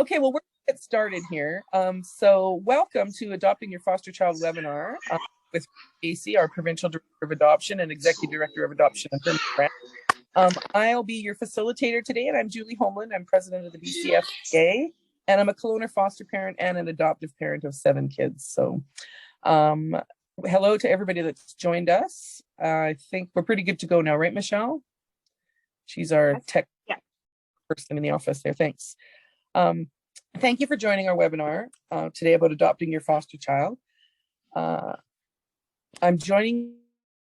Okay, well, we're going to get started here. So welcome to Adopting Your Foster Child webinar with Bacy, our Provincial Director of Adoption and Executive Director of Adoption and Permanency. I'll be your facilitator today, and I'm Julie Homeland. I'm president of the BCFA, and I'm a Kelowna foster parent and an adoptive parent of 7 kids. So hello to everybody that's joined us. I think we're pretty good to go now, right, Michelle? She's our tech person in the office there. Thanks. Thank you for joining our webinar today about adopting your foster child. I'm joining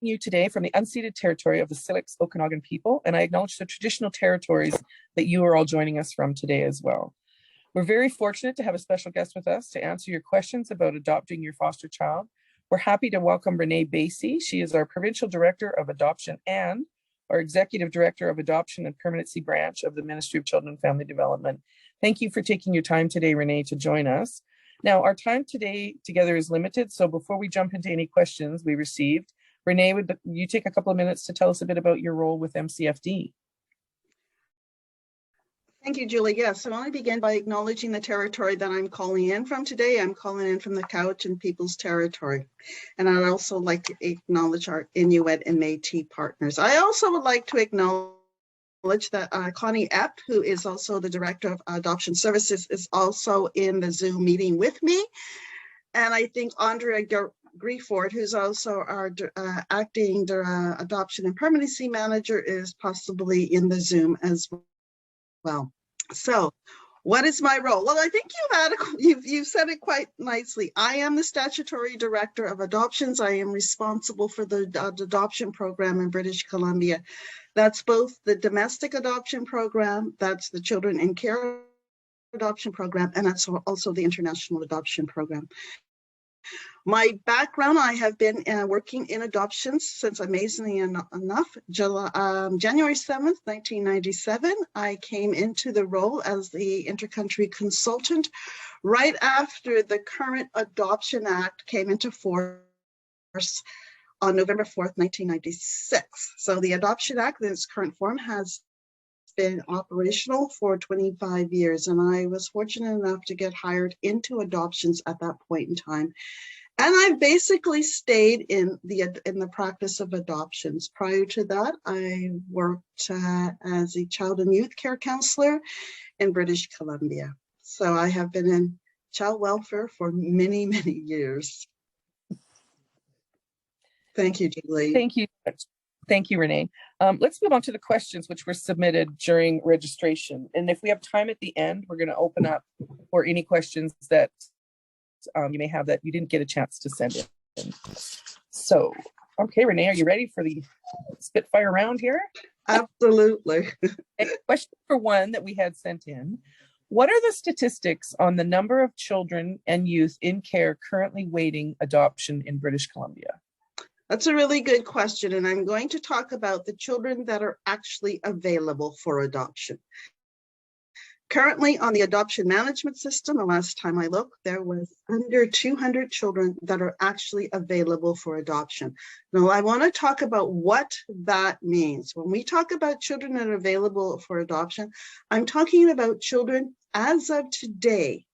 you today from the unceded territory of the Syilx Okanagan people, and I acknowledge the traditional territories that you are all joining us from today as well. We're very fortunate to have a special guest with us to answer your questions about adopting your foster child. We're happy to welcome Renaa Bacy. She is our Provincial Director of Adoption and our Executive Director of Adoption and Permanency Branch of the Ministry of Children and Family Development. Thank you for taking your time today, Renaa, to join us. Now, our time today together is limited, so before we jump into any questions we received, Renaa, would you take a couple of minutes to tell us a bit about your role with MCFD? Thank you, Julie. Yes, I want to begin by acknowledging the territory that I'm calling in from today. I'm calling in from the Cowichan People's Territory. And I'd also like to acknowledge our Inuit and Métis partners. I also would like to acknowledge that Connie Epp, who is also the Director of Adoption Services, is also in the Zoom meeting with me. And I think Andrea Grieford, who's also our acting Adoption and Permanency Manager, is possibly in the Zoom as well. So what is my role? Well, I think you've said it quite nicely. I am the Statutory Director of Adoptions. I am responsible for the adoption program in British Columbia. That's both the domestic adoption program, that's the children in care adoption program, and that's also the international adoption program. My background, I have been working in adoptions since, amazingly enough, January 7th, 1997. I came into the role as the intercountry consultant right after the current Adoption Act came into force on November 4th, 1996. So the Adoption Act in its current form has been operational for 25 years, and I was fortunate enough to get hired into adoptions at that point in time. And I basically stayed in the practice of adoptions. Prior to that, I worked as a child and youth care counselor in British Columbia. So I have been in child welfare for many, many years. Thank you, Julie. Thank you. Thank you, Renaa. Let's move on to the questions which were submitted during registration. And if we have time at the end, we're going to open up for any questions that you may have that you didn't get a chance to send in. So, okay, Renaa, are you ready for the Spitfire round here? Absolutely. Question for one that we had sent in. What are the statistics on the number of children and youth in care currently waiting adoption in British Columbia? That's a really good question, and I'm going to talk about the children that are actually available for adoption. Currently on the adoption management system, the last time I looked, there was under 200 children that are actually available for adoption. Now, I want to talk about what that means. When we talk about children that are available for adoption, I'm talking about children as of today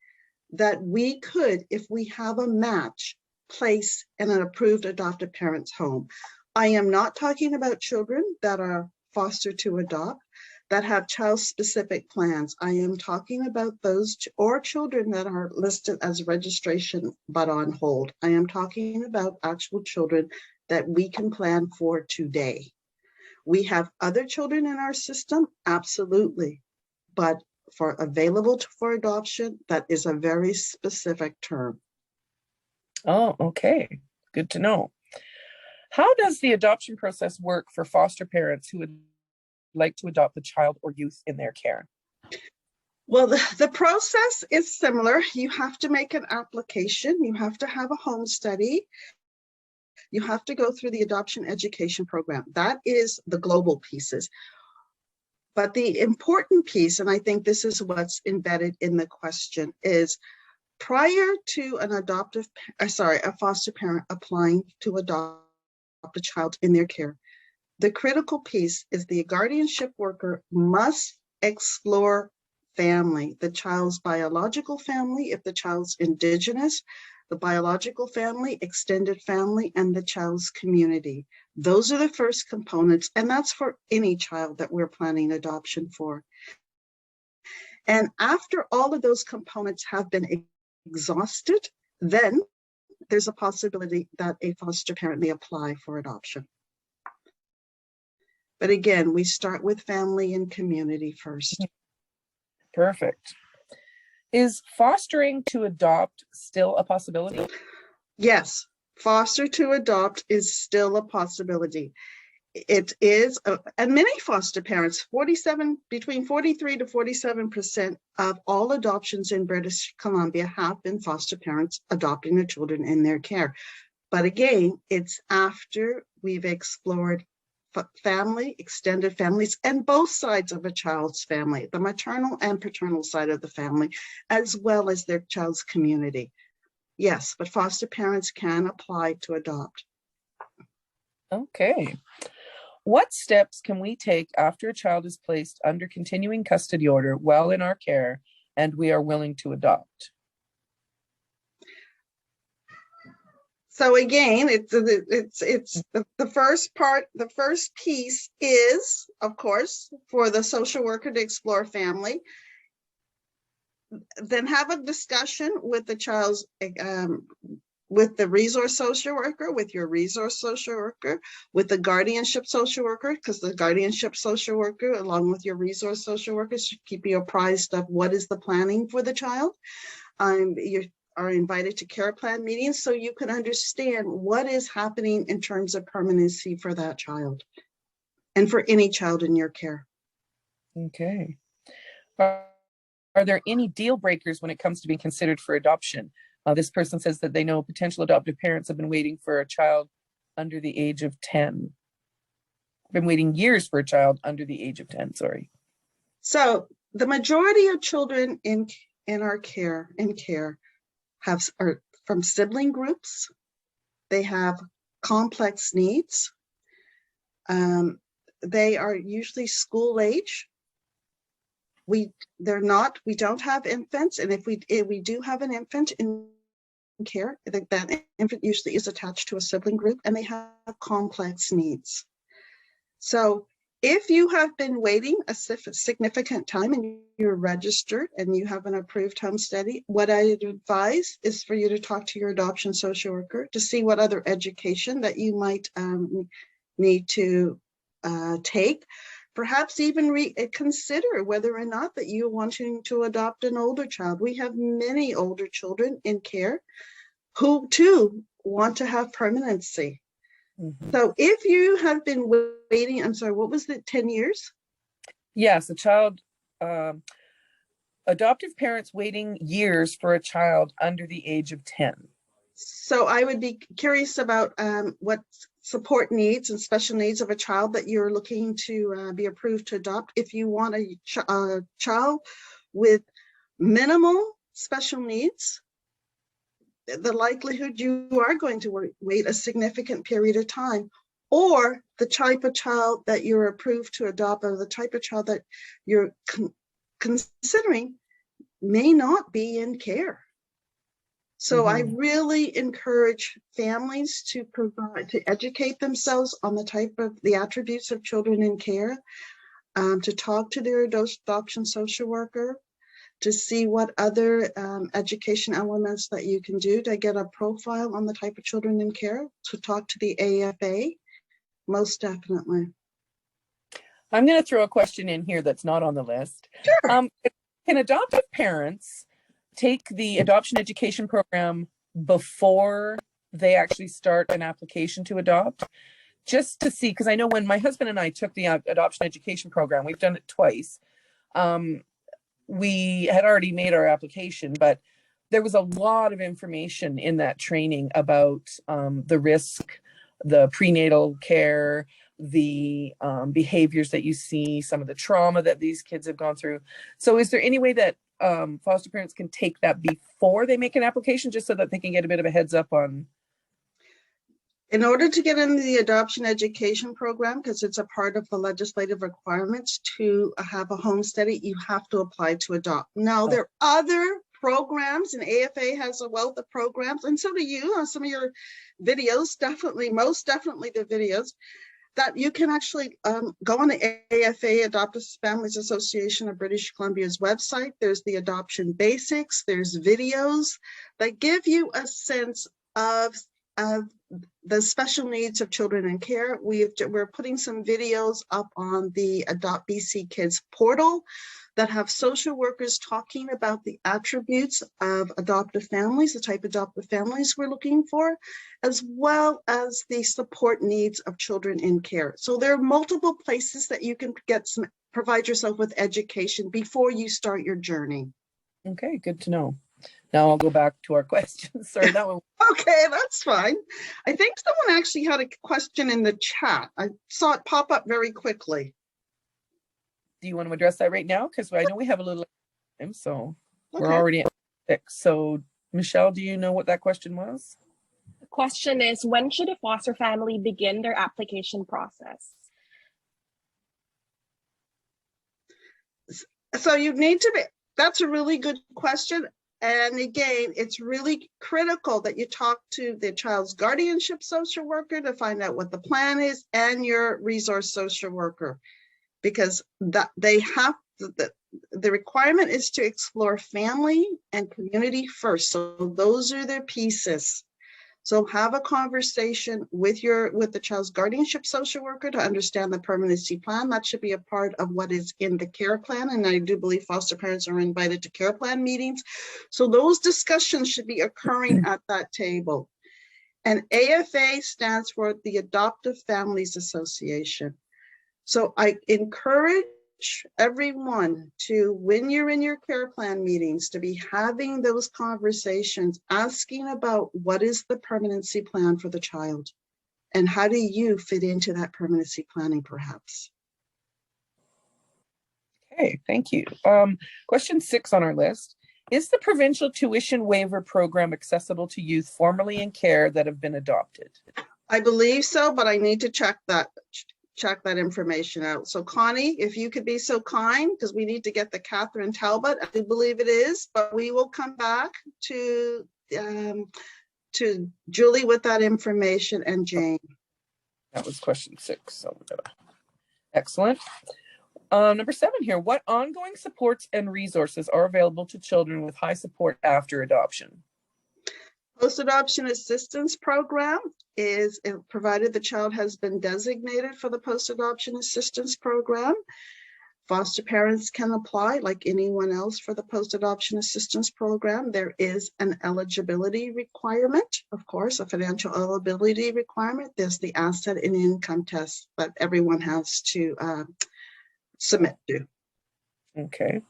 that we could, if we have a match, place in an approved adoptive parent's home. I am not talking about children that are foster to adopt, that have child-specific plans. I am talking about those or children that are listed as registration but on hold. I am talking about actual children that we can plan for today. We have other children in our system, absolutely, but for available for adoption, that is a very specific term. Oh, okay. Good to know. How does the adoption process work for foster parents who would like to adopt the child or youth in their care? Well, the process is similar. You have to make an application. You have to have a home study. You have to go through the adoption education program. That is the global pieces. But the important piece, and I think this is what's embedded in the question, is prior to a foster parent applying to adopt a child in their care, the critical piece is the guardianship worker must explore family, the child's biological family, if the child's Indigenous, the biological family, extended family, and the child's community. Those are the first components, and that's for any child that we're planning adoption for. And after all of those components have been exhausted, then there's a possibility that a foster parent may apply for adoption. But again, we start with family and community first. Perfect. Is fostering to adopt still a possibility? Yes, foster to adopt is still a possibility. It is, and many foster parents, between 43 to 47% of all adoptions in British Columbia have been foster parents adopting their children in their care. But again, it's after we've explored family, extended families, and both sides of a child's family, the maternal and paternal side of the family, as well as their child's community. Yes, but foster parents can apply to adopt. Okay. What steps can we take after a child is placed under continuing custody order while in our care and we are willing to adopt? So again, it's the first part. The first piece is, of course, for the social worker to explore family. Then have a discussion with the child's, with the resource social worker, with your resource social worker, with the guardianship social worker, because the guardianship social worker, along with your resource social worker, should keep you apprised of what is the planning for the child. You are invited to care plan meetings so you can understand what is happening in terms of permanency for that child and for any child in your care. Okay. Are there any deal breakers when it comes to being considered for adoption? This person says that they know potential adoptive parents have been waiting for a child under the age of 10. Been waiting years for a child under the age of 10, sorry. So the majority of children in our care, are from sibling groups. They have complex needs. They are usually school age. We don't have infants, and if we do have an infant in care, that infant usually is attached to a sibling group, and they have complex needs. So if you have been waiting a significant time and you're registered and you have an approved home study, what I would advise is for you to talk to your adoption social worker to see what other education that you might need to take. Perhaps even consider whether or not that you're wanting to adopt an older child. We have many older children in care who too want to have permanency. Mm-hmm. So if you have been waiting, I'm sorry, what was it, 10 years? Yes, a child, adoptive parents waiting years for a child under the age of 10. So I would be curious about what support needs and special needs of a child that you're looking to be approved to adopt. If you want a child with minimal special needs, the likelihood you are going to wait a significant period of time, or the type of child that you're approved to adopt, or the type of child that you're considering may not be in care. So mm-hmm. I really encourage families to educate themselves on the attributes of children in care, to talk to their adoption social worker, to see what other education elements that you can do to get a profile on the type of children in care, to talk to the AFA, most definitely. I'm going to throw a question in here that's not on the list. Sure. Can adoptive parents take the adoption education program before they actually start an application to adopt? Just to see, because I know when my husband and I took the adoption education program, we've done it twice. We had already made our application, but there was a lot of information in that training about the risk, the prenatal care, the behaviors that you see, some of the trauma that these kids have gone through. So is there any way that foster parents can take that before they make an application, just so that they can get a bit of a heads up on? In order to get into the adoption education program, because it's a part of the legislative requirements to have a home study, you have to apply to adopt. Now, there are other programs, and AFA has a wealth of programs, and so do you on some of your videos, definitely, most definitely the videos, that you can actually go on the AFA, Adoptive Families Association of British Columbia's website. There's the adoption basics, there's videos that give you a sense of the special needs of children in care. We're putting some videos up on the Adopt BC Kids portal that have social workers talking about the attributes of adoptive families, the type of adoptive families we're looking for, as well as the support needs of children in care. So there are multiple places that you can provide yourself with education before you start your journey. Okay, good to know. Now I'll go back to our questions. Sorry, that one. Okay, that's fine. I think someone actually had a question in the chat. I saw it pop up very quickly. Do you want to address that right now? Because I know we have a little time, so we're Okay. already at 6. So Michelle, do you know what that question was? The question is, when should a foster family begin their application process? So you need to be, that's a really good question. And again, it's really critical that you talk to the child's guardianship social worker to find out what the plan is, and your resource social worker, because that they have the requirement is to explore family and community first. So those are their pieces. So have a conversation with the child's guardianship social worker to understand the permanency plan. That should be a part of what is in the care plan. And I do believe foster parents are invited to care plan meetings. So those discussions should be occurring at that table. And AFA stands for the Adoptive Families Association. So I encourage everyone to, when you're in your care plan meetings, to be having those conversations, asking about what is the permanency plan for the child and how do you fit into that permanency planning perhaps. Okay, thank you. Question 6 on our list. Is the provincial tuition waiver program accessible to youth formerly in care that have been adopted? I believe so, but I need to check that information out. So Connie, if you could be so kind, because we need to get the Catherine Talbot. I do believe it is, but we will come back to Julie with that information, and Jane. That was question 6. So excellent. Number 7 here. What ongoing supports and resources are available to children with high support after adoption? Post-adoption assistance program is provided the child has been designated for the post-adoption assistance program. Foster parents can apply like anyone else for the post-adoption assistance program. There is an eligibility requirement, of course, a financial eligibility requirement. There's the asset and income test that everyone has to submit to. Okay.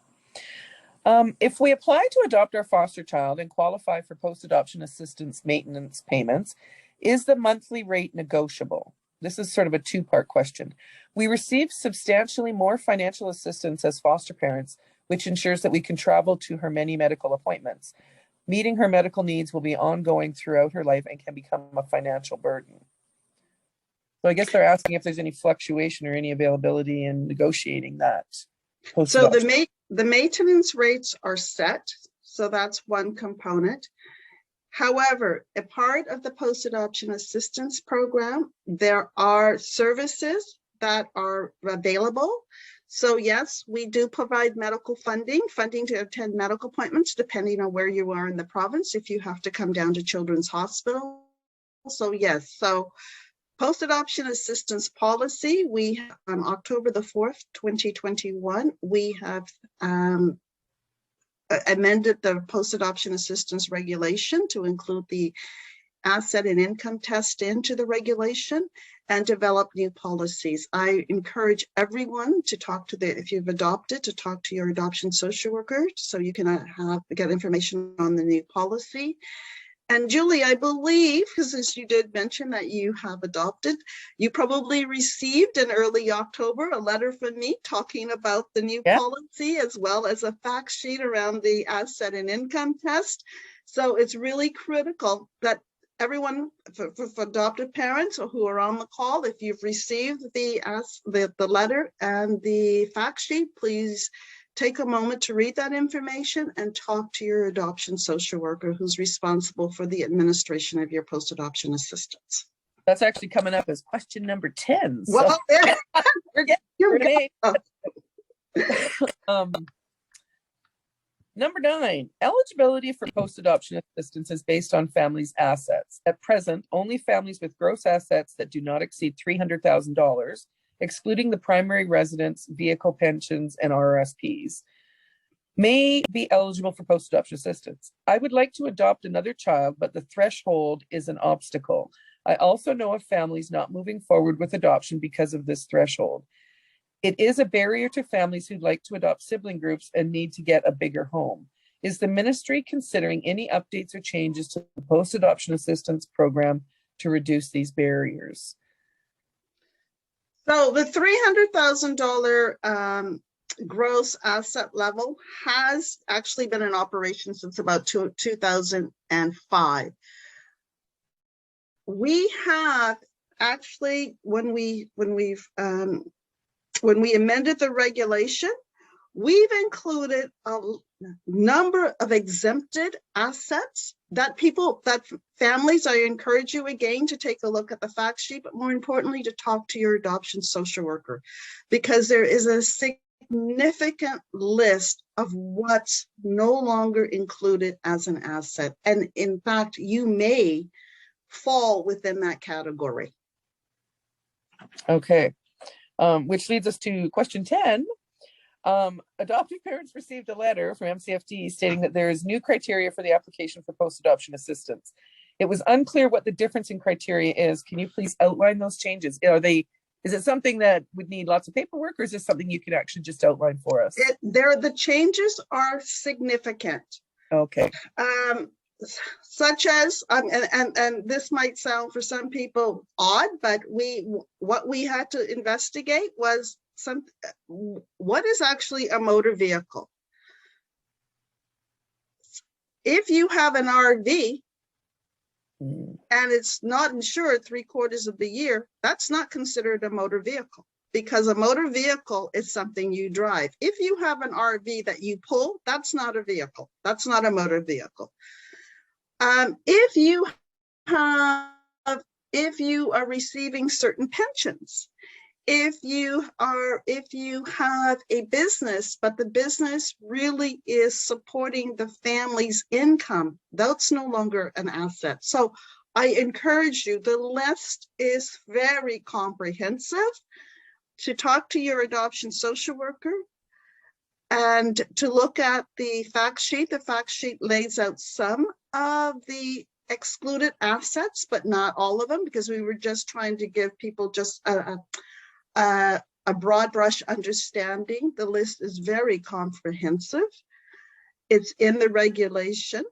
If we apply to adopt our foster child and qualify for post-adoption assistance maintenance payments, is the monthly rate negotiable? This is sort of a 2-part question. We receive substantially more financial assistance as foster parents, which ensures that we can travel to her many medical appointments. Meeting her medical needs will be ongoing throughout her life and can become a financial burden. So I guess they're asking if there's any fluctuation or any availability in negotiating that. So the maintenance rates are set, so that's one component. However, a part of the post-adoption assistance program, there are services that are available. So yes, we do provide medical funding to attend medical appointments, depending on where you are in the province, if you have to come down to Children's Hospital. So yes, so post-adoption assistance policy, we on October the 4th, 2021, we have amended the post-adoption assistance regulation to include the asset and income test into the regulation and develop new policies. I encourage everyone to talk to if you've adopted, to talk to your adoption social worker so you can get information on the new policy. And Julie, I believe, because as you did mention that you have adopted, you probably received in early October a letter from me talking about the new policy, as well as a fact sheet around the asset and income test. So it's really critical that everyone, for adoptive parents or who are on the call, if you've received the letter and the fact sheet, please take a moment to read that information and talk to your adoption social worker who's responsible for the administration of your post-adoption assistance. That's actually coming up as question number 10. Well, So there we're getting you go. Number 9, eligibility for post-adoption assistance is based on families' assets. At present, only families with gross assets that do not exceed $300,000, excluding the primary residence, vehicle pensions, and RRSPs, may be eligible for post-adoption assistance. I would like to adopt another child, but the threshold is an obstacle. I also know of families not moving forward with adoption because of this threshold. It is a barrier to families who'd like to adopt sibling groups and need to get a bigger home. Is the ministry considering any updates or changes to the post-adoption assistance program to reduce these barriers? So the $300,000 gross asset level has actually been in operation since about 2005. We have actually, when we amended the regulation, we've included a number of exempted assets that families, I encourage you again to take a look at the fact sheet, but more importantly, to talk to your adoption social worker, because there is a significant list of what's no longer included as an asset. And in fact, you may fall within that category. Okay. Which leads us to question 10. Adoptive parents received a letter from MCFD stating that there is new criteria for the application for post-adoption assistance. It was unclear what the difference in criteria is. Can you please outline those changes? Is it something that would need lots of paperwork, or is this something you can actually just outline for us? The changes are significant. Okay. Such as, and this might sound for some people odd, but what we had to investigate was what is actually a motor vehicle. If you have an RV and it's not insured 3/4 of the year, that's not considered a motor vehicle, because a motor vehicle is something you drive. If you have an RV that you pull, that's not a vehicle. That's not a motor vehicle. If you are receiving certain pensions, if you have a business, but the business really is supporting the family's income, that's no longer an asset. So I encourage you, the list is very comprehensive, to talk to your adoption social worker and to look at the fact sheet. The fact sheet lays out some of the excluded assets, but not all of them, because we were just trying to give people just a broad brush understanding. The list is very comprehensive. It's in the regulation.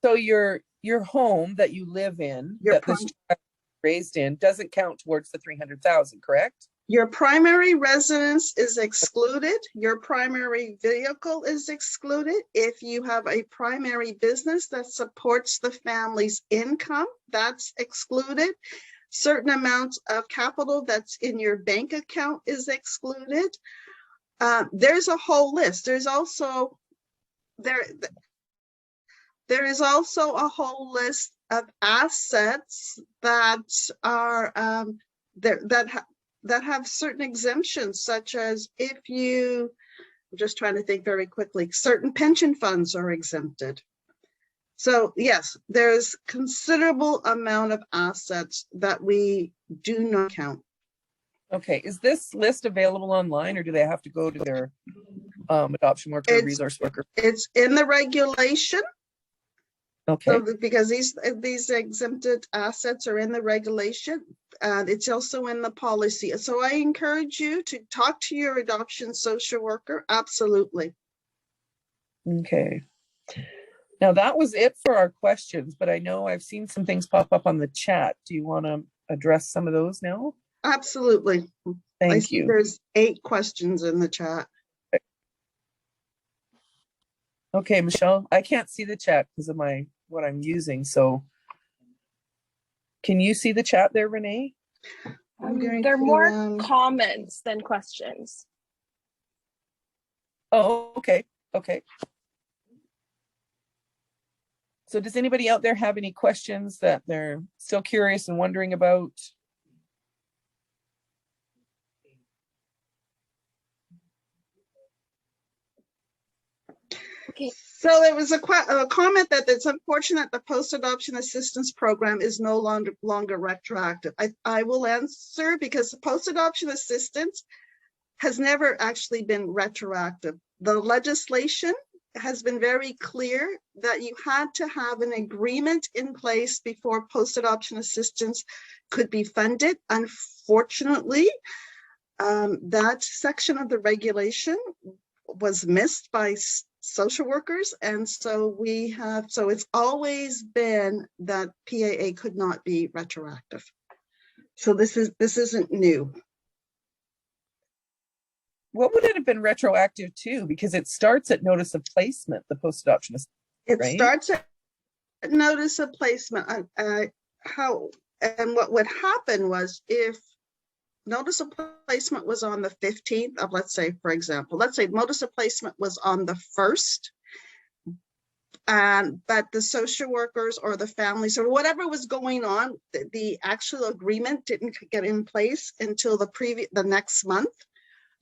So your home that you live in, that this child was raised in, doesn't count towards the 300,000, correct? Your primary residence is excluded. Your primary vehicle is excluded. If you have a primary business that supports the family's income, that's excluded. Certain amounts of capital that's in your bank account is excluded. There's a whole list. There is also a whole list of assets that are that have certain exemptions, such as I'm just trying to think very quickly, certain pension funds are exempted. So yes, there's considerable amount of assets that we do not count. Okay, is this list available online, or do they have to go to their adoption worker or resource worker? It's in the regulation. Okay. So because these exempted assets are in the regulation, it's also in the policy. So I encourage you to talk to your adoption social worker. Absolutely. Okay. Now that was it for our questions, but I know I've seen some things pop up on the chat. Do you want to address some of those now? Absolutely. Thank you. There's 8 questions in the chat. Okay, Michelle, I can't see the chat because of what I'm using. So Can you see the chat there, Renee? I'm going There are to, more comments than questions. Oh, okay. Okay. So does anybody out there have any questions that they're still curious and wondering about? Okay. So there was a comment that it's unfortunate the post-adoption assistance program is no longer retroactive. I will answer, because the post-adoption assistance has never actually been retroactive. The legislation has been very clear that you had to have an agreement in place before post-adoption assistance could be funded. Unfortunately, that section of the regulation was missed by social workers, and so it's always been that PAA could not be retroactive. So this isn't new. What would it have been retroactive to? Because it starts at notice of placement, the post-adoption assistance, It right? starts at notice of placement. What would happen was, if notice of placement was on the 15th of, let's say notice of placement was on the 1st, but the social workers or the families or whatever was going on, the actual agreement didn't get in place until the next month.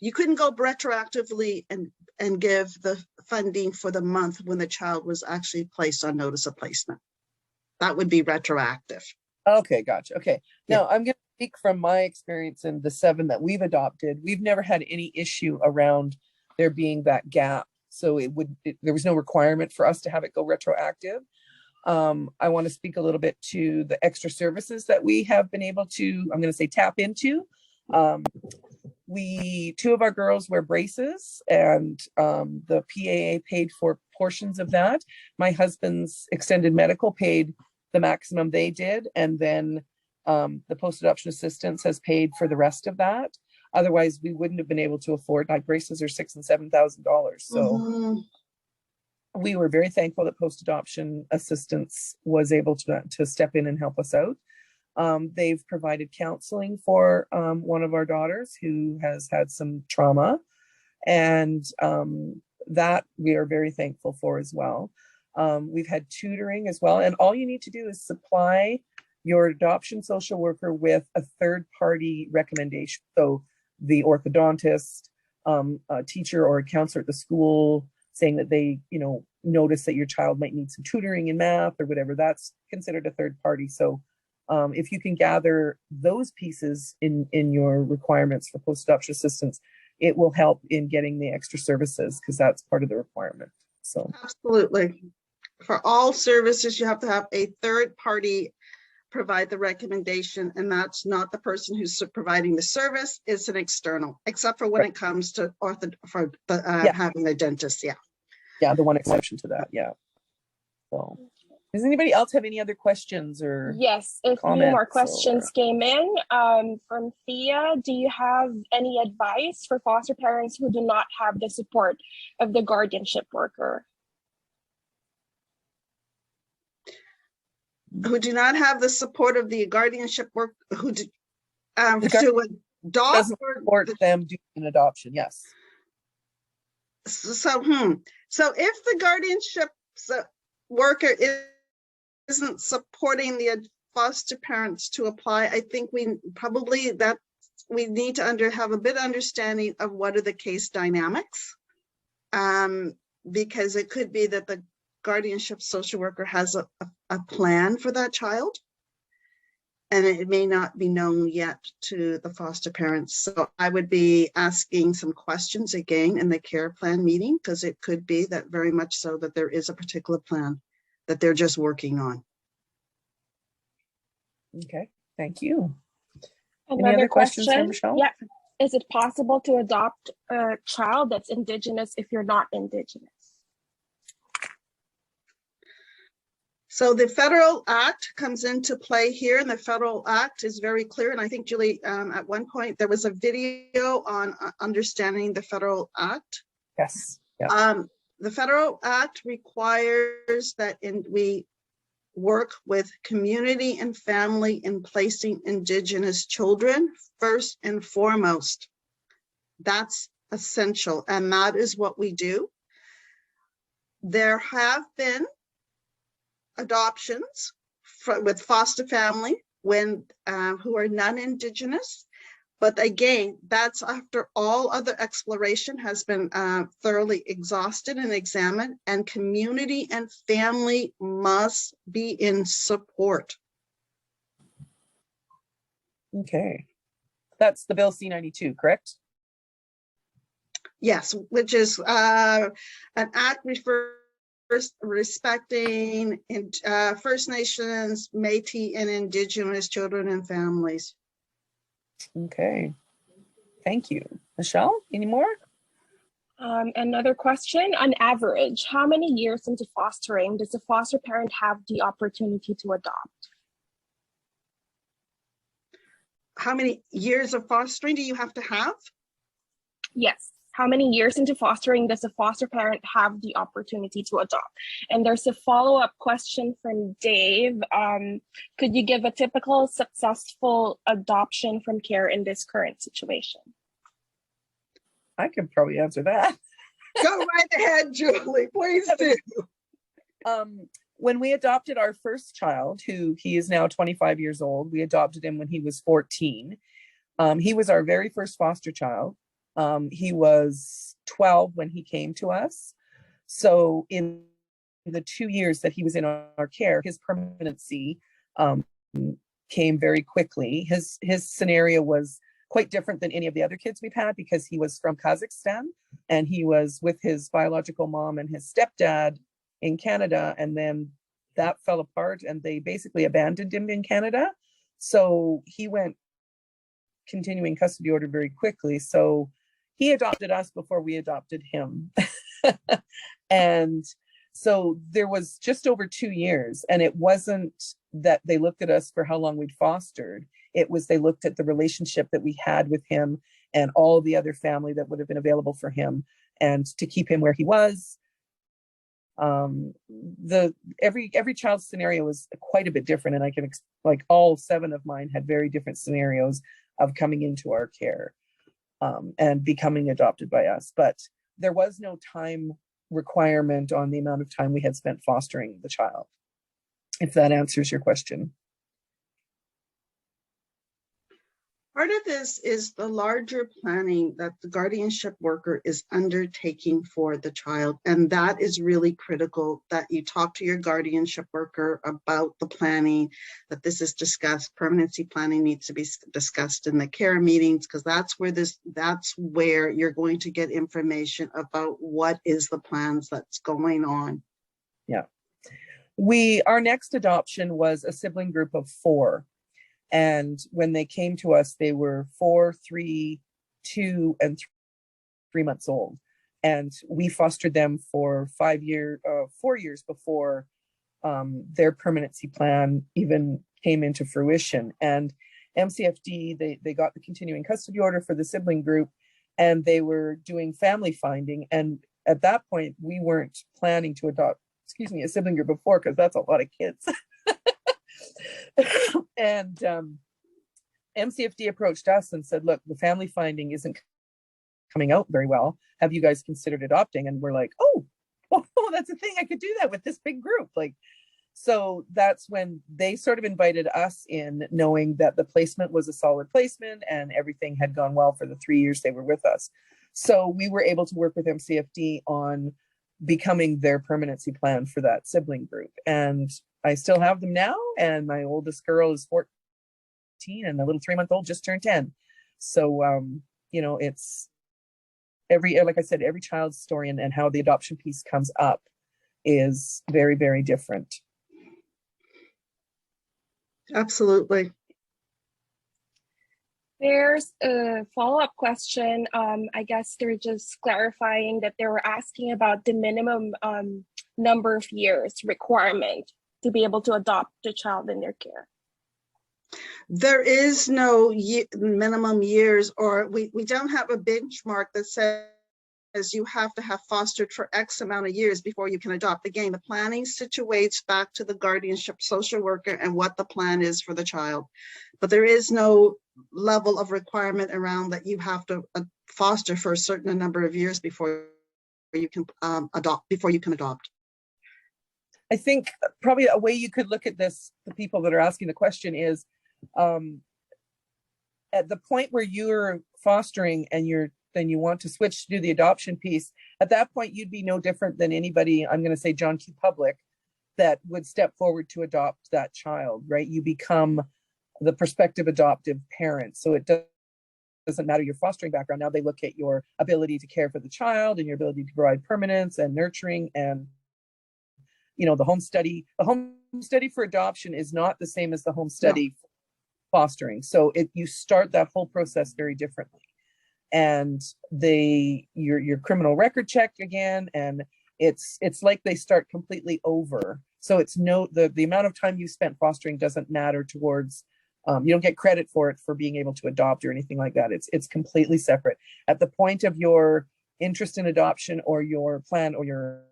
You couldn't go retroactively and give the funding for the month when the child was actually placed on notice of placement. That would be retroactive. Okay, gotcha. Okay. Yeah. Now I'm going to speak from my experience in the 7 that we've adopted. We've never had any issue around there being that gap. So there was no requirement for us to have it go retroactive. I want to speak a little bit to the extra services that we have been able to, I'm going to say, tap into. 2 of our girls wear braces, and the PAA paid for portions of that. My husband's extended medical paid the maximum they did, and then the post-adoption assistance has paid for the rest of that. Otherwise, we wouldn't have been able to afford, like, braces are $6,000 and $7,000. So we were very thankful that post-adoption assistance was able to step in and help us out. They've provided counseling for one of our daughters who has had some trauma, and that we are very thankful for as well. We've had tutoring as well, and all you need to do is supply your adoption social worker with a third-party recommendation. So the orthodontist, a teacher or a counselor at the school saying that they, notice that your child might need some tutoring in math or whatever, that's considered a third party. So if you can gather those pieces in your requirements for post-adoption assistance, it will help in getting the extra services, because that's part of the requirement. So absolutely. For all services, you have to have a third party provide the recommendation, and that's not the person who's providing the service. It's an external, except for when it comes to having a dentist. Yeah, the one exception to that. Yeah. So does anybody else have any other questions or Yes, a few more questions came in from Thea. Do you have any advice for foster parents who do not have the support of the guardianship worker? Who do not have the support of the guardianship work, who do, to adopt, doesn't support them doing an adoption? Yes. So if the guardianship worker isn't supporting the foster parents to apply, I think we need to have a bit of understanding of what are the case dynamics, because it could be that the guardianship social worker has a plan for that child, and it may not be known yet to the foster parents. So I would be asking some questions again in the care plan meeting, because it could be that very much so that there is a particular plan that they're just working on. Okay, thank you. Another Any other question? questions for Michelle? Yeah. Is it possible to adopt a child that's Indigenous if you're not Indigenous? So the Federal Act comes into play here, and the Federal Act is very clear. And I think, Julie, at one point there was a video on understanding the Federal Act. Yes. Yeah. The Federal Act requires that we work with community and family in placing Indigenous children first and foremost. That's essential, and that is what we do. There have been adoptions with foster family when who are non-Indigenous, but again, that's after all other exploration has been thoroughly exhausted and examined, and community and family must be in support. Okay. That's the Bill C-92, correct? Yes, which is an act respecting First Nations, Métis, and Indigenous children and families. Okay. Thank you. Michelle, any more? Another question, on average, how many years into fostering does a foster parent have the opportunity to adopt? How many years of fostering do you have to have? Yes. How many years into fostering does a foster parent have the opportunity to adopt? And there's a follow-up question from Dave. Could you give a typical successful adoption from care in this current situation? I can probably answer that. Go right ahead, Julie, please do. When we adopted our first child, he is now 25 years old, we adopted him when he was 14. He was our very first foster child. He was 12 when he came to us. So in the 2 years that he was in our care, his permanency came very quickly. His scenario was quite different than any of the other kids we've had because he was from Kazakhstan and he was with his biological mom and his stepdad in Canada, and then that fell apart and they basically abandoned him in Canada. So he went continuing custody order very quickly. So he adopted us before we adopted him. And so there was just over 2 years, and it wasn't that they looked at us for how long we'd fostered. It was they looked at the relationship that we had with him and all the other family that would have been available for him and to keep him where he was. Every child's scenario was quite a bit different, and I can like all 7 of mine had very different scenarios of coming into our care and becoming adopted by us. But there was no time requirement on the amount of time we had spent fostering the child, if that answers your question. Part of this is the larger planning that the guardianship worker is undertaking for the child. And that is really critical, that you talk to your guardianship worker about the planning, that this is discussed. Permanency planning needs to be discussed in the care meetings, because that's where you're going to get information about what is the plans that's going on. Yeah. Our next adoption was a sibling group of 4. And when they came to us, they were 4, 3, 2, and 3 months old. And we fostered them for 4 years before their permanency plan even came into fruition. And MCFD, they got the continuing custody order for the sibling group, and they were doing family finding. And at that point, we weren't planning to adopt, a sibling group of 4, because that's a lot of kids. And MCFD approached us and said, look, the family finding isn't coming out very well. Have you guys considered adopting? And we're like, oh, that's a thing. I could do that with this big group. So that's when they sort of invited us in, knowing that the placement was a solid placement and everything had gone well for the 3 years they were with us. So we were able to work with MCFD on becoming their permanency plan for that sibling group. And I still have them now, and my oldest girl is 14 and the little 3-month-old just turned 10. So it's like I said, every child's story and how the adoption piece comes up is very, very different. Absolutely. There's a follow-up question. I guess they're just clarifying that they were asking about the minimum number of years requirement to be able to adopt a child in their care. There is no minimum years, or we don't have a benchmark that says you have to have fostered for X amount of years before you can adopt. Again, the planning situates back to the guardianship social worker and what the plan is for the child. But there is no level of requirement around that you have to foster for a certain number of years before you can adopt. I think probably a way you could look at this, the people that are asking the question, is at the point where you're fostering and then you want to switch to do the adoption piece, at that point you'd be no different than anybody, I'm going to say John Q. Public, that would step forward to adopt that child, right? You become the prospective adoptive parent. So it doesn't matter your fostering background. Now they look at your ability to care for the child and your ability to provide permanence and nurturing, and the home study. The home study for adoption is not the same as the home study for fostering. So you start that whole process very differently. And your criminal record check again, and it's like they start completely over. So it's the amount of time you spent fostering doesn't matter towards, you don't get credit for it for being able to adopt or anything like that. It's completely separate. At the point of your interest in adoption or your plan or your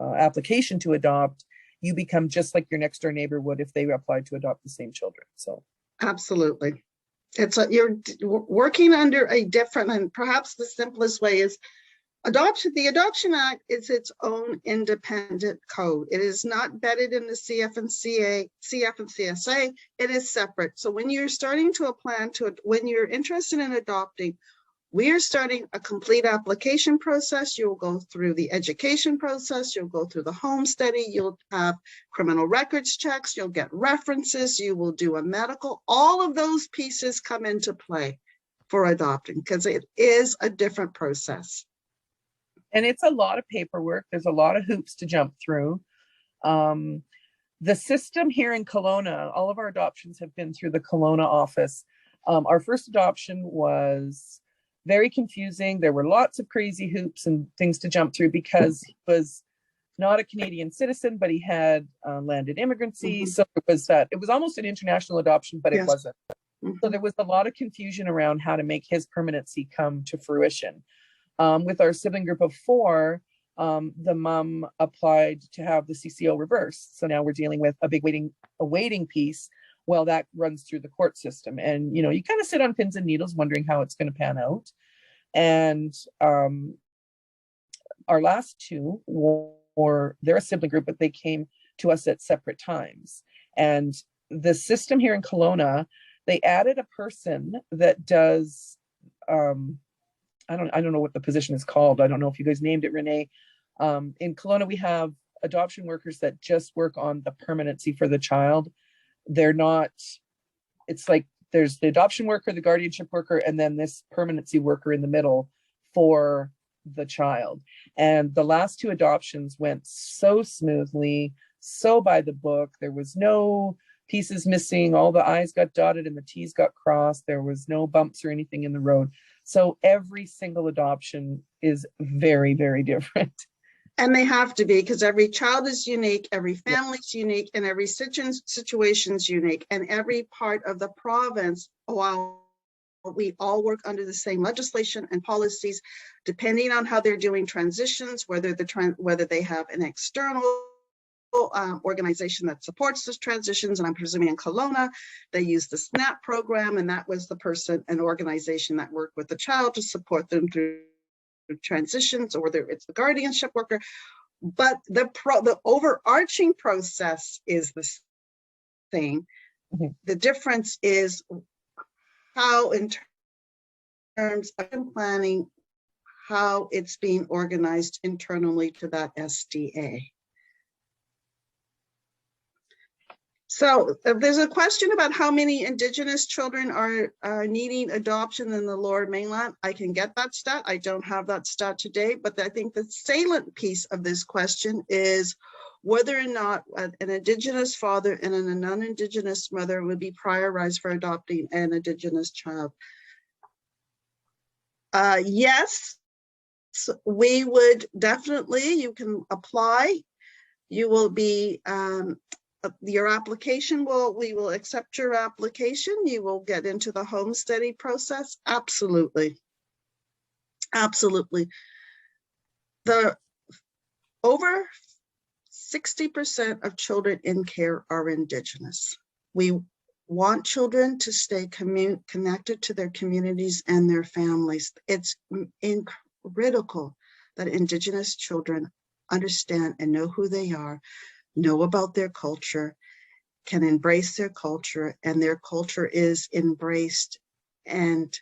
application to adopt, you become just like your next door neighbor would if they applied to adopt the same children. So absolutely. You're working under a different, and perhaps the simplest way is adoption. The Adoption Act is its own independent code. It is not vetted in the CF and CSA. It is separate. So when you're starting to when you're interested in adopting, we are starting a complete application process. You'll go through the education process. You'll go through the home study. You'll have criminal records checks. You'll get references. You will do a medical. All of those pieces come into play for adopting because it is a different process. And it's a lot of paperwork. There's a lot of hoops to jump through. The system here in Kelowna, all of our adoptions have been through the Kelowna office. Our first adoption was very confusing. There were lots of crazy hoops and things to jump through because he was not a Canadian citizen, but he had landed immigrancy. Mm-hmm. So it was almost an international adoption, but it wasn't. Mm-hmm. So there was a lot of confusion around how to make his permanency come to fruition. With our sibling group of 4, the mom applied to have the CCO reversed. So now we're dealing with a big waiting piece while that runs through the court system. And, you kind of sit on pins and needles wondering how it's going to pan out. And our last 2 they're a sibling group, but they came to us at separate times. And the system here in Kelowna, they added a person that does, I don't know what the position is called. I don't know if you guys named it, Renee. In Kelowna, we have adoption workers that just work on the permanency for the child. They're not, it's like there's the adoption worker, the guardianship worker, and then this permanency worker in the middle for the child. And the last 2 adoptions went so smoothly, so by the book. There was no pieces missing. All the I's got dotted and the T's got crossed. There was no bumps or anything in the road. So every single adoption is very, very different. And they have to be, because every child is unique, every family is unique, and every situation is unique. And every part of the province, while we all work under the same legislation and policies, depending on how they're doing transitions, whether they have an external organization that supports those transitions, and I'm presuming in Kelowna, they use the SNAP program, and that was an organization that worked with the child to support them through transitions, or whether it's the guardianship worker. But the overarching process is the same. Mm-hmm. The difference is how, in terms of planning, how it's being organized internally to that SDA. So there's a question about how many Indigenous children are needing adoption in the Lower Mainland. I can get that stat. I don't have that stat today, but I think the salient piece of this question is whether or not an Indigenous father and a non-Indigenous mother would be prioritized for adopting an Indigenous child. Yes, we would definitely. You can apply. You will be. Your application we will accept your application. You will get into the home study process. Absolutely. Absolutely. The over 60% of children in care are Indigenous. We want children to stay connected to their communities and their families. It's critical that Indigenous children understand and know who they are, know about their culture, can embrace their culture, and their culture is embraced and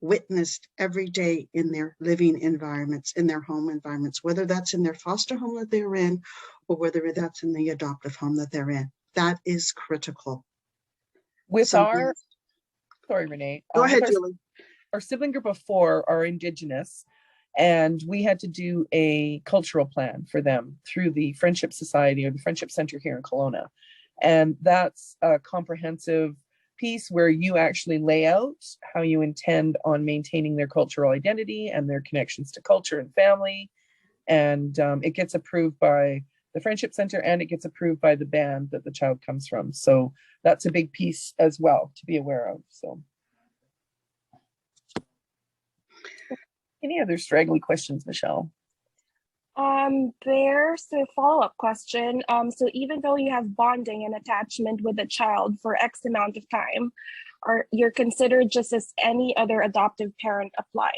witnessed every day in their living environments, in their home environments, whether that's in their foster home that they're in or whether that's in the adoptive home that they're in. That is critical. With Something- our, sorry, Renee. Go with ahead, Julie. our sibling group of 4 are Indigenous, and we had to do a cultural plan for them through the Friendship Society or the Friendship Center here in Kelowna. And that's a comprehensive piece where you actually lay out how you intend on maintaining their cultural identity and their connections to culture and family. And it gets approved by the Friendship Center and it gets approved by the band that the child comes from. So that's a big piece as well to be aware of. So any other straggly questions, Michelle? There's a follow-up question. So even though you have bonding and attachment with a child for X amount of time, you're considered just as any other adoptive parent applying?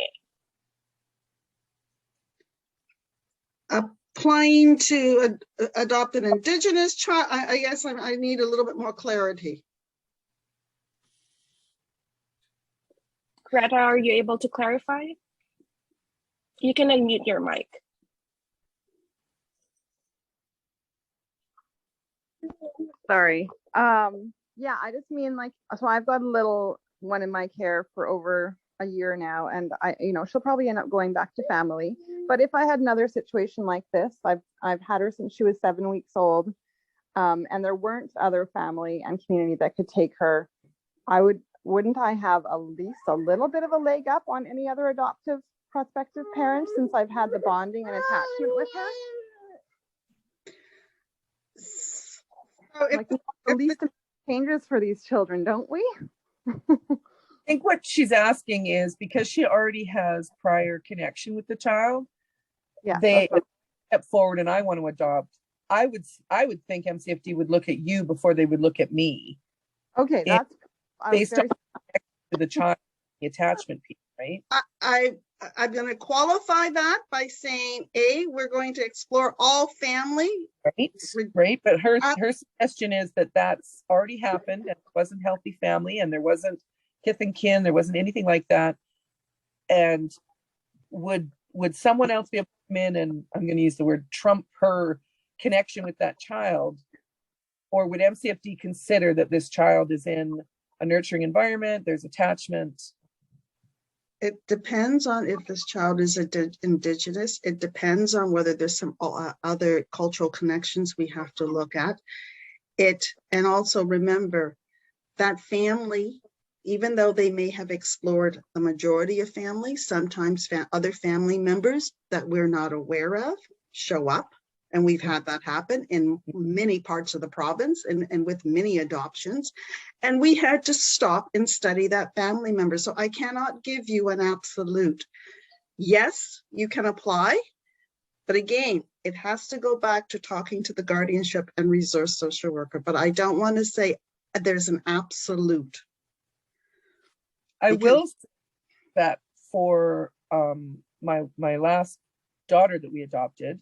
Applying to adopt an Indigenous child, I guess I need a little bit more clarity. Greta, are you able to clarify? You can unmute your mic. Sorry. Yeah, I just mean like, so I've got a little one in my care for over a year now, and she'll probably end up going back to family. But if I had another situation like this, I've had her since she was 7 weeks old, and there weren't other family and community that could take her, wouldn't I have at least a little bit of a leg up on any other adoptive prospective parents since I've had the bonding and attachment with her? So Like, the least changes for these children, don't we? I think what she's asking is because she already has prior connection with the child, Yeah, they step forward and I want to adopt. I would think MCFD would look at you before they would look at me. okay. That's Based on the child, the attachment piece, right? I'm going to qualify that by saying, we're going to explore all family. Right. But her suggestion is that that's already happened and it wasn't healthy family and there wasn't kith and kin, there wasn't anything like that. And would someone else be able to come in and, I'm going to use the word, trump her connection with that child? Or would MCFD consider that this child is in a nurturing environment, there's attachment? It depends on if this child is Indigenous. It depends on whether there's some other cultural connections we have to look at. And also remember that family, even though they may have explored the majority of families, sometimes other family members that we're not aware of show up. And we've had that happen in many parts of the province and with many adoptions. And we had to stop and study that family member. So I cannot give you an absolute. Yes, you can apply. But again, it has to go back to talking to the guardianship and resource social worker. But I don't want to say there's an absolute. I will say that for my last daughter that we adopted,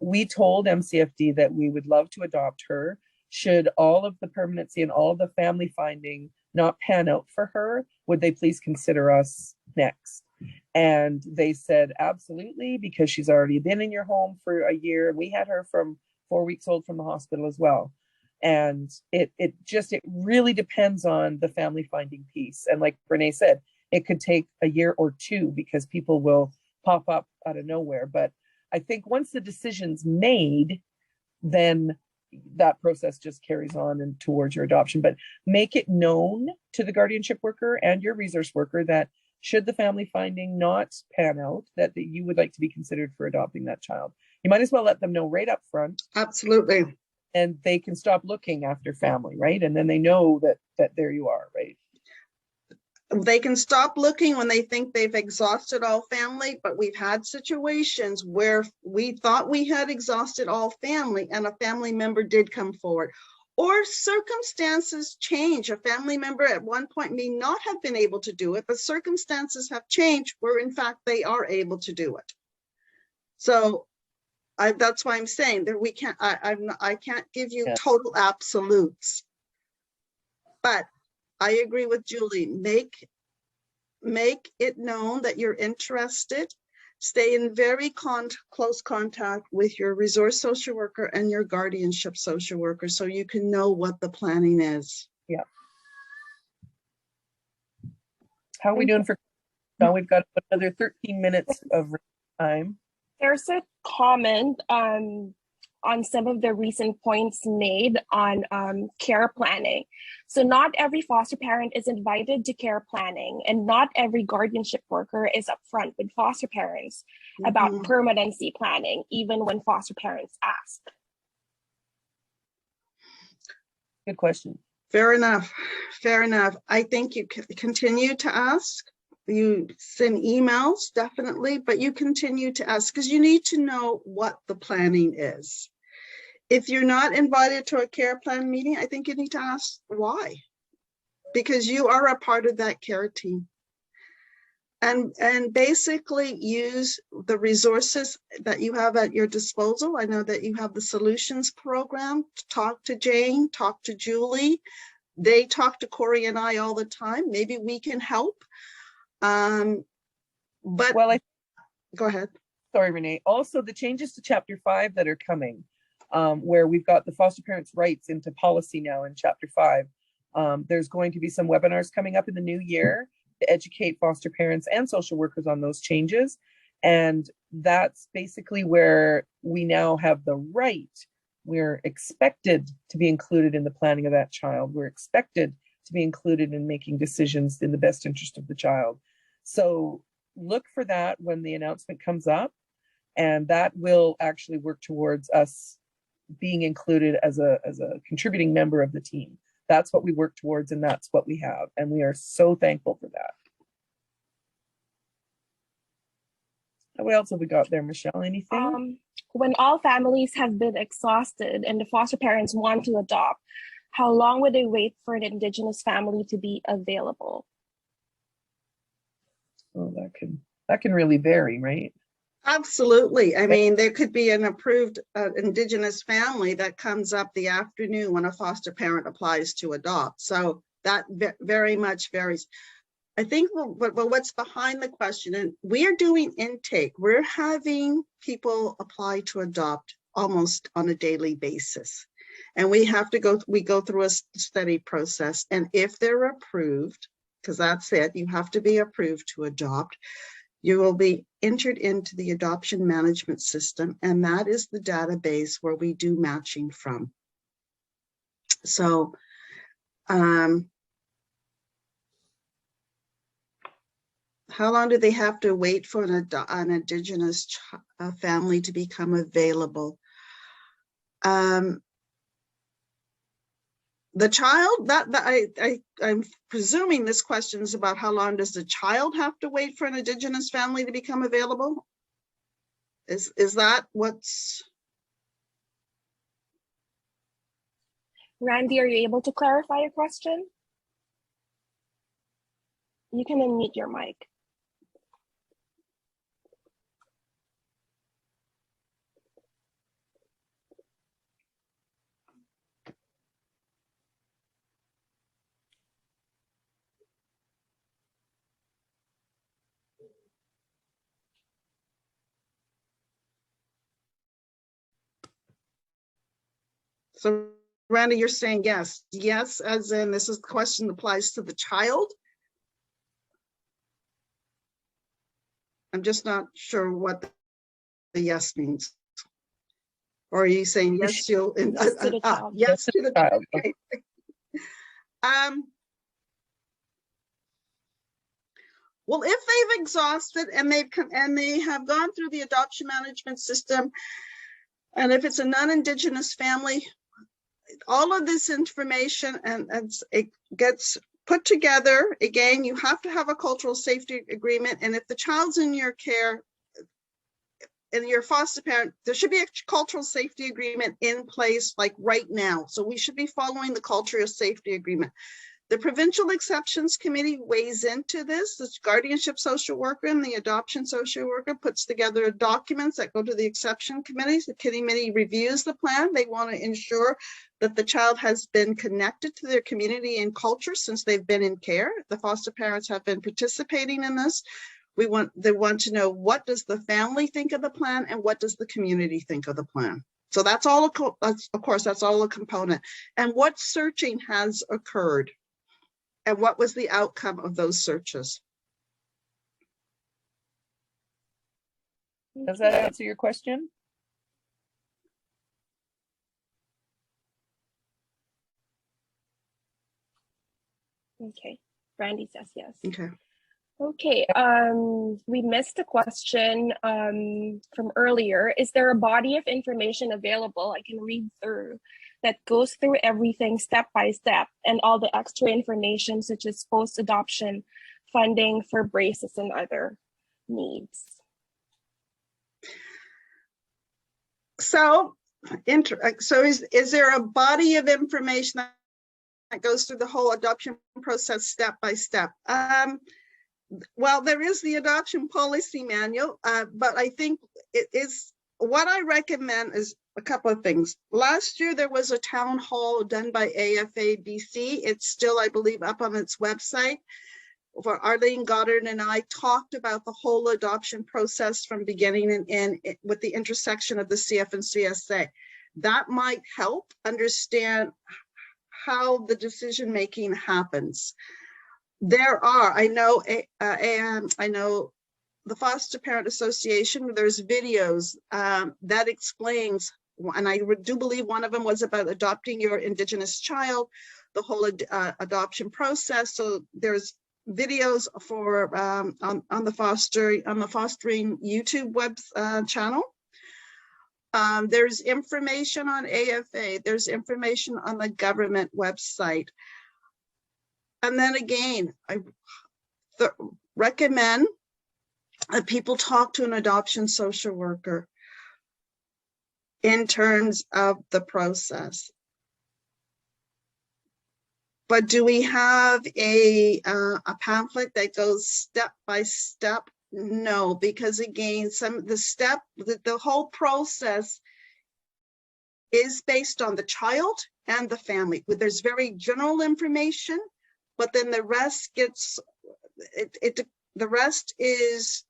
we told MCFD that we would love to adopt her should all of the permanency and all of the family finding not pan out for her. Would they please consider us next? And they said absolutely, because she's already been in your home for a year. We had her from 4 weeks old from the hospital as well. And it really depends on the family finding piece. And like Renee said, it could take a year or two because people will pop up out of nowhere. But I think once the decision's made, then that process just carries on and towards your adoption. But make it known to the guardianship worker and your resource worker that should the family finding not pan out, that you would like to be considered for adopting that child. You might as well let them know right up front. Absolutely. And they can stop looking after family, right? And then they know that there you are, right? They can stop looking when they think they've exhausted all family, but we've had situations where we thought we had exhausted all family and a family member did come forward. Or circumstances change. A family member at one point may not have been able to do it, but circumstances have changed where in fact they are able to do it. So that's why I'm saying that we can't, I can't give you total absolutes, but I agree with Julie. Make it known that you're interested. Stay in very close contact with your resource social worker and your guardianship social worker so you can know what the planning is. Yeah. How are we doing for now? We've got another 13 minutes of time. There's a comment on some of the recent points made on care planning. So not every foster parent is invited to care planning, and not every guardianship worker is upfront with foster parents about permanency planning, even when foster parents ask. Good question. Fair enough. Fair enough. I think you continue to ask. You send emails, definitely, but you continue to ask because you need to know what the planning is. If you're not invited to a care plan meeting, I think you need to ask why, because you are a part of that care team. And basically use the resources that you have at your disposal. I know that you have the solutions program. Talk to Jane, talk to Julie. They talk to Corey and I all the time. Maybe we can help. But well, go ahead. Sorry, Renee. Also, the changes to Chapter 5 that are coming, where we've got the foster parents' rights into policy now in Chapter 5. There's going to be some webinars coming up in the new year to educate foster parents and social workers on those changes. And that's basically where we now have the right. We're expected to be included in the planning of that child. We're expected to be included in making decisions in the best interest of the child. So look for that when the announcement comes up, and that will actually work towards us being included as a contributing member of the team. That's what we work towards, and that's what we have, and we are so thankful for that. What else have we got there, Michelle? Anything? When all families have been exhausted and the foster parents want to adopt, how long would they wait for an Indigenous family to be available? Oh, that can really vary, right? Absolutely. I mean, there could be an approved Indigenous family that comes up the afternoon when a foster parent applies to adopt. So that very much varies. I think what's behind the question, and we are doing intake. We're having people apply to adopt almost on a daily basis. And we go through a study process. And if they're approved, because that's it, you have to be approved to adopt, you will be entered into the adoption management system. And that is the database where we do matching from. So, how long do they have to wait for an Indigenous family to become available? The child, I'm presuming this question is about how long does the child have to wait for an Indigenous family to become available? Is that what's? Randy, are you able to clarify your question? You can unmute your mic. So Randy, you're saying yes. Yes, as in this is the question applies to the child? I'm just not sure what the yes means. Or are you saying yes, you'll Yes to the child. yes to the child. Okay. Well, if they've exhausted and they have gone through the adoption management system, and if it's a non-Indigenous family, all of this information and it gets put together, again, you have to have a cultural safety agreement. And if the child's in your care and you're a foster parent, there should be a cultural safety agreement in place like right now. So we should be following the cultural safety agreement. The Provincial Exceptions Committee weighs into this. The Guardianship social worker and the Adoption social worker puts together documents that go to the exception committees. The committee reviews the plan. They want to ensure that the child has been connected to their community and culture since they've been in care. The foster parents have been participating in this. They want to know, what does the family think of the plan and what does the community think of the plan? So that's all, of course, that's all a component. And what searching has occurred? And what was the outcome of those searches? Does that answer your question? Okay, Brandy says yes. Okay. Okay, we missed a question from earlier. Is there a body of information available I can read through that goes through everything step by step and all the extra information such as post-adoption funding for braces and other needs? So is there a body of information that goes through the whole adoption process step by step? Well, there is the adoption policy manual, but I think what I recommend is a couple of things. Last year, there was a town hall done by AFA BC. It's still, I believe, up on its website. For Arlene Goddard and I talked about the whole adoption process from beginning and end with the intersection of the CF and CSA. That might help understand how the decision-making happens. There are, I know the Foster Parent Association, there's videos that explains, and I do believe one of them was about adopting your Indigenous child, the whole adoption process. So there's videos for on the fostering YouTube web channel. There's information on AFA. There's information on the government website. And then again, I recommend that people talk to an adoption social worker in terms of the process. But do we have a pamphlet that goes step by step? No, because again, the whole process is based on the child and the family. There's very general information, but then the rest gets the rest is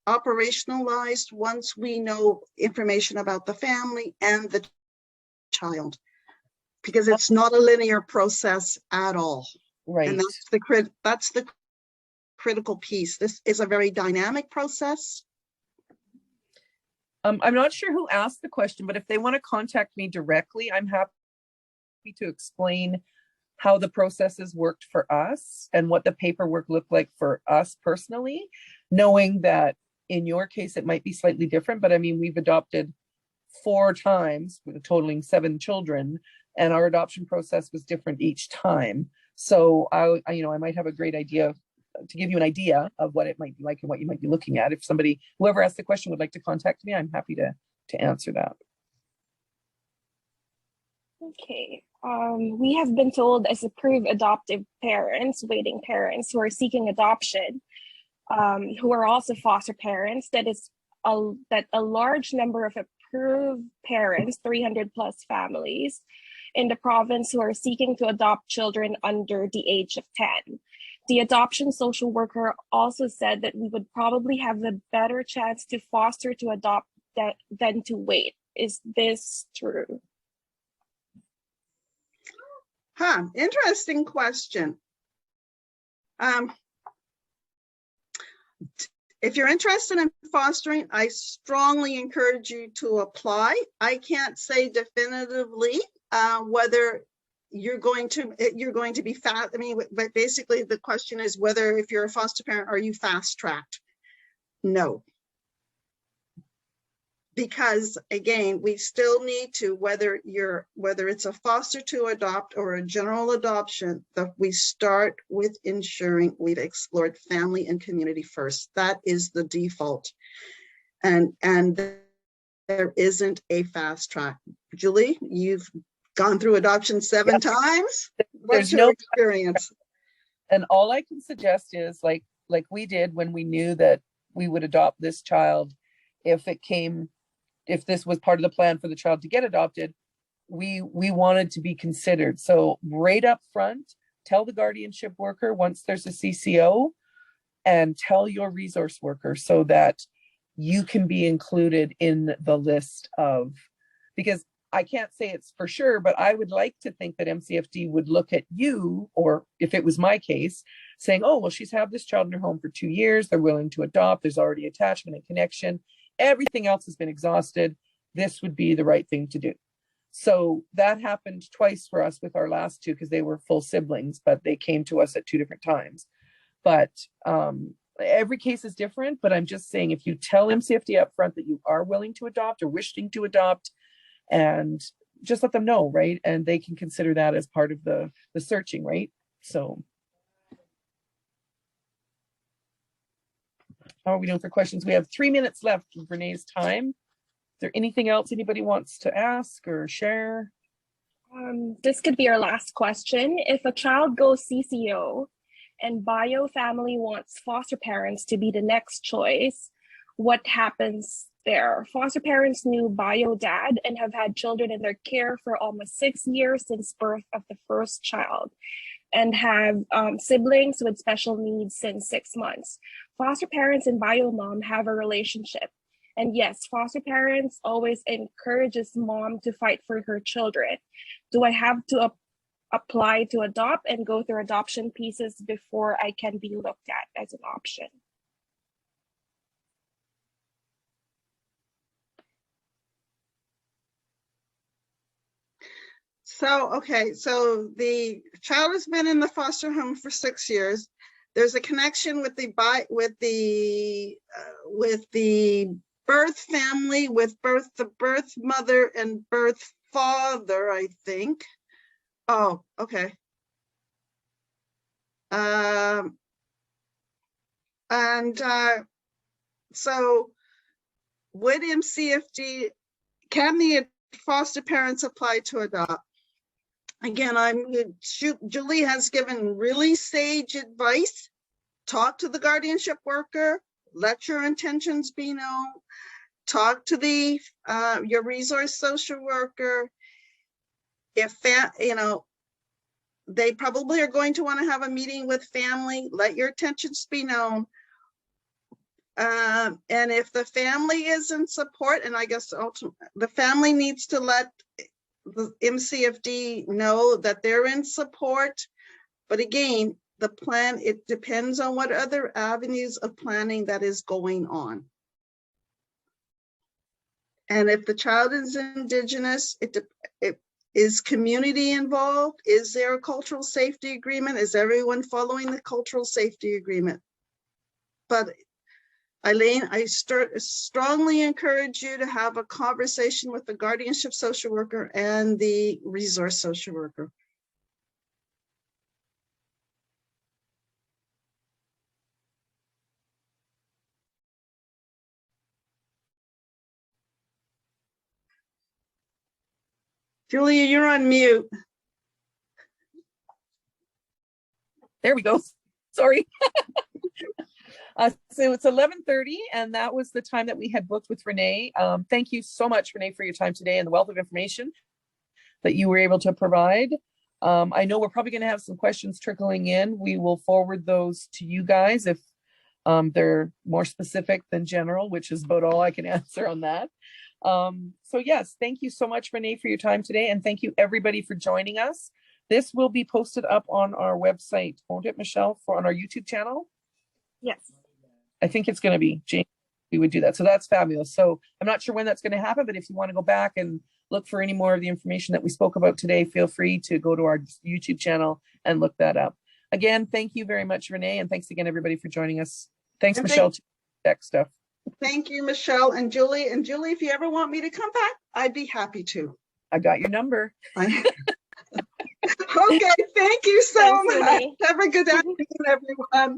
operationalized once we know information about the family and the child, because it's not a linear process at all. Right. And that's the critical piece. This is a very dynamic process. I'm not sure who asked the question, but if they want to contact me directly, I'm happy to explain how the processes worked for us and what the paperwork looked like for us personally, knowing that in your case, it might be slightly different, but I mean, we've adopted 4 times, totaling 7 children, and our adoption process was different each time. So I might have a great idea to give you an idea of what it might be like and what you might be looking at. If whoever asked the question would like to contact me, I'm happy to answer that. Okay, we have been told as approved adoptive parents, waiting parents who are seeking adoption, who are also foster parents, that a large number of approved parents, 300 plus families in the province who are seeking to adopt children under the age of 10. The adoption social worker also said that we would probably have a better chance to foster to adopt than to wait. Is this true? Interesting question. If you're interested in fostering, I strongly encourage you to apply. I can't say definitively whether you're going to be fast. I mean, but basically the question is whether, if you're a foster parent, are you fast tracked? No. because again, we still need to, whether it's a foster to adopt or a general adoption, that we start with ensuring we've explored family and community first. That is the default. And there isn't a fast track. Julie, you've gone through adoption 7 times. What's your experience? And all I can suggest is like we did when we knew that we would adopt this child, if this was part of the plan for the child to get adopted, we wanted to be considered. So right up front, tell the guardianship worker once there's a CCO, and tell your resource worker so that you can be included in the list of, because I can't say it's for sure, but I would like to think that MCFD would look at you, or if it was my case, saying, oh, well, she's had this child in her home for 2 years. They're willing to adopt. There's already attachment and connection. Everything else has been exhausted. This would be the right thing to do. So that happened twice for us with our last 2, because they were full siblings, but they came to us at 2 different times. But every case is different. But I'm just saying, if you tell MCFD up front that you are willing to adopt or wishing to adopt, and just let them know, right? And they can consider that as part of the searching, right? So how are we doing for questions? We have 3 minutes left of Renee's time. Is there anything else anybody wants to ask or share? This could be our last question. If a child goes CCO and bio family wants foster parents to be the next choice, what happens there? Foster parents knew bio dad and have had children in their care for almost 6 years since birth of the first child, and have siblings with special needs since 6 months. Foster parents and bio mom have a relationship. And yes, foster parents always encourages mom to fight for her children. Do I have to apply to adopt and go through adoption pieces before I can be looked at as an option? So, okay, so the child has been in the foster home for 6 years. There's a connection with the birth family, with the birth mother and birth father, I think. Oh, okay. So would MCFD, can the foster parents apply to adopt? Again, Julie has given really sage advice. Talk to the guardianship worker, let your intentions be known, talk to your resource social worker. If they probably are going to want to have a meeting with family, let your intentions be known. And if the family is in support, and I guess the family needs to let the MCFD know that they're in support. But again, the plan, it depends on what other avenues of planning that is going on. And if the child is Indigenous, is community involved? Is there a cultural safety agreement? Is everyone following the cultural safety agreement? But Eileen, I strongly encourage you to have a conversation with the guardianship social worker and the resource social worker. Julia, you're on mute. There we go. Sorry. So it's 11:30, and that was the time that we had booked with Renee. Thank you so much, Renee, for your time today and the wealth of information that you were able to provide. I know we're probably going to have some questions trickling in. We will forward those to you guys if they're more specific than general, which is about all I can answer on that. So yes, thank you so much, Renee, for your time today. And thank you everybody for joining us. This will be posted up on our website, won't it, Michelle, on our YouTube channel? Yes. I think it's going to be, Jane, we would do that. So that's fabulous. So I'm not sure when that's going to happen, but if you want to go back and look for any more of the information that we spoke about today, feel free to go to our YouTube channel and look that up. Again, thank you very much, Renee. And thanks again, everybody, for joining us. Thanks, Michelle, to tech stuff. Thank you, Michelle and Julie. And Julie, if you ever want me to come back, I'd be happy to. I got your number. Okay, thank you so Thanks, much. Renee. Have a good afternoon, everyone.